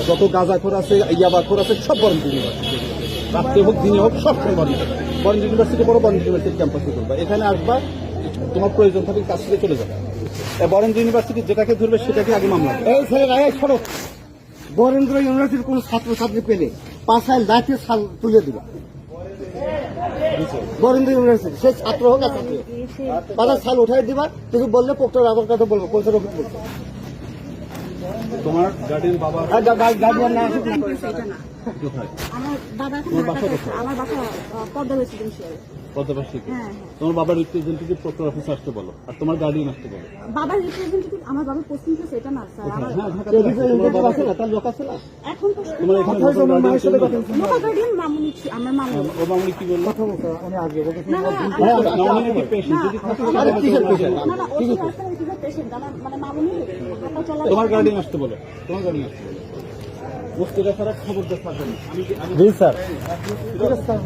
যত গাঁজাখোর আছে, ইয়াবাখোর আছে, সব বরেন্দ্র ইউনিভার্সিটি, রাত্রে হোক দিনে হোক সব সময় বরেন্দ্র ইউনিভার্সিটি পড়ো, বরেন্দ্র ইউনিভার্সিটি ক্যাম্পাসে করবা। এখানে আসবা, তোমার প্রয়োজন থাকলে কাজ থেকে চলে যাবে। বরেন্দ্র ইউনিভার্সিটি যেটাকে ধরবে সেটাকে আগে মামলা। এই ছেলেরা সড়ক বরেন্দ্র ইউনিভার্সিটির কোন ছাত্রছাত্রী পেলে পাশায় লাঠি ছাল তুলে দিবা। বরেন্দ্র ইউনিভার্সিটি সে ছাত্র হোক আর ছাত্রী হোক, পাশায় ছাল উঠাই দিবা। তুমি বললে পোক্টার আবার কথা বলবো, পয়সার অফিস বলবো। তোমার গার্ডিয়ান বাবা গার্ডিয়ান না আসুক না। কোথায়? আমার বাবা এখন তোমার বাসা ঢাকাতে আছে। কোথায়? আমার বাসা পদ্মা রেসিডেন্সিয়াল। পদ্মাবাসীকে হ্যাঁ। তোমার বাবার রিপ্রেজেন্টেটিভ পোস্টার অফিসে আসতে বলো, আর তোমার গার্ডিয়ান আসতে বলো। বাবার রিপ্রেজেন্টেটিভ আমার বাবার পোস্টিং আছে এটা না স্যার। আমার হ্যাঁ, ঢাকাতে আছে। তোমার বাবা আছে না, তার লোক আছে না। এখন তো তোমার এখানে লোকাল গার্ডিয়ান ছিল না? লোকাল গার্ডিয়ান মামুনি আমার মামু। ও মামুনি কি বললো? কথা বলতে উনি আগে না না মামুনি কি পেশেন্ট? যদি থাকে তাহলে কিসের patient? না না ওই রাস্তায় কিভাবে পেশেন্ট আমার মানে মামুনি হাঁটা চলা। তোমার গার্ডিয়ান আসতে বলো, তোমার গার্ডিয়ান আসতে বলো। মুস্তিরা ছাড়া খবর দেখাবেন। আমি জি স্যার। ঠিক আছে স্যার।